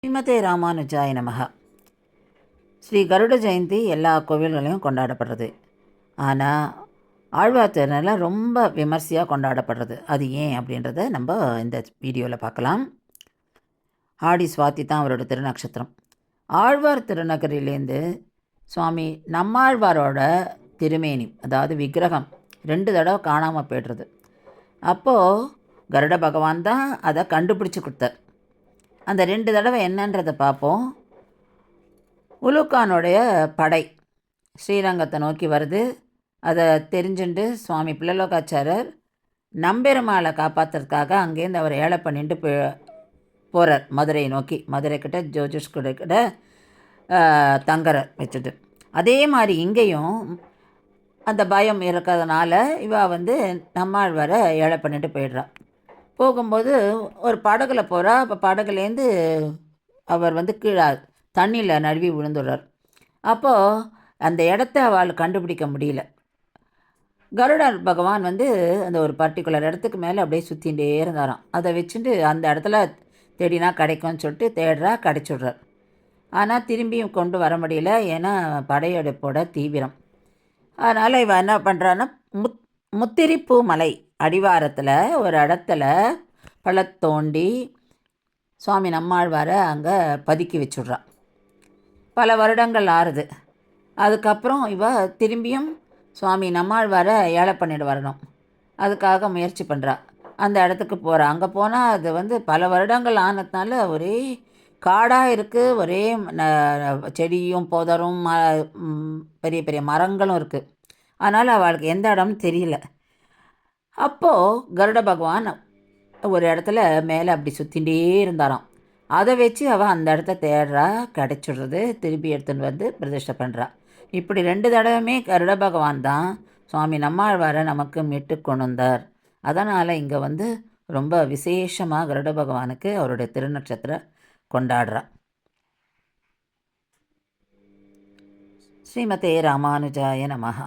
ஸ்ரீமதே ராமானுஜாய நமஹ. ஸ்ரீ கருட ஜெயந்தி எல்லா கோவில்களையும் கொண்டாடப்படுறது. ஆனால் ஆழ்வார் திருநாள் ரொம்ப விமர்சையாக கொண்டாடப்படுறது. அது ஏன் அப்படின்றத நம்ம இந்த வீடியோவில் பார்க்கலாம். ஆடி சுவாதி தான் அவரோட திருநக்ஷத்திரம். ஆழ்வார் திருநகரிலேருந்து சுவாமி நம்மாழ்வாரோட திருமேனி, அதாவது விக்கிரகம் 2 தடவை காணாமல் போய்டுறது. அப்போது கருட பகவான் தான் அதை கண்டுபிடிச்சி கொடுத்தார். அந்த 2 தடவை என்னன்றதை பார்ப்போம். உலுக்கானுடைய படை ஸ்ரீரங்கத்தை நோக்கி வருது. அதை தெரிஞ்சுண்டு சுவாமி பிள்ளலோகாச்சாரர் நம்பெருமாளை காப்பாற்றுறதுக்காக அங்கேருந்து அவர் ஏழை பண்ணிட்டு போகிறார் மதுரையை நோக்கி. மதுரைக்கிட்ட ஜோதிஷ்குடிக்கிட்ட தங்கரை வச்சுட்டு. அதே மாதிரி இங்கேயும் அந்த பயம் இருக்கிறதுனால நம்மாழ்வாரை ஏழை பண்ணிட்டு போயிடுறார். போகும்போது ஒரு படகுல போகிறா. அப்போ படகுலேருந்து அவர் கீழே தண்ணியில் நழுவி விழுந்துடுறார். அப்போது அந்த இடத்த அவள் கண்டுபிடிக்க முடியல. கருடர் பகவான் அந்த ஒரு பர்டிகுலர் இடத்துக்கு மேலே அப்படியே சுற்றிகிட்டே இருந்தாராம். அதை வச்சுட்டு அந்த இடத்துல தேடினா கிடைக்கும்னு சொல்லிட்டு தேடுறா, கிடைச்சிடுறார். ஆனால் திரும்பியும் கொண்டு வர முடியல, ஏன்னா படையெடுப்போட தீவிரம். அதனால் இவன் என்ன பண்ணுறான்னா, முத்திரிப்பூ மலை அடிவாரத்தில் ஒரு இடத்துல பள்ளத்தோண்டி சுவாமி நம்மாழ்வாரை அங்கே பதுக்கி வச்சுட்றான். பல வருடங்கள் ஆறுது. அதுக்கப்புறம் திரும்பியும் சுவாமி நம்மாழ்வாரை ஏழை பண்ணிட்டு வரணும். அதுக்காக முயற்சி பண்ணுறா. அந்த இடத்துக்கு போகிறா. அங்கே போனால் அது பல வருடங்கள் ஆனதுனால ஒரே காடாக இருக்குது. ஒரே செடியும் புதரும் பெரிய பெரிய மரங்களும் இருக்குது. அதனால் அவளுக்கு எந்த இடம்னு தெரியல. அப்போது கருட பகவான் ஒரு இடத்துல மேலே அப்படி சுற்றிகிட்டே இருந்தாராம். அதை வச்சு அவள் அந்த இடத்த தேடுறா, கிடச்சிடுறது. திருப்பி எடுத்துன்னு பிரதிஷ்டை பண்ணுறா. இப்படி 2 தடவையுமே கருட பகவான் தான் சுவாமி நம்மாழ்வாரை நமக்கு மீட்டு கொண்டு வந்தார். அதனால் இங்கே ரொம்ப விசேஷமாக கருட பகவானுக்கு அவருடைய திருநட்சத்திரம் கொண்டாடுறா. ஸ்ரீமதே ராமானுஜாய நமஹ.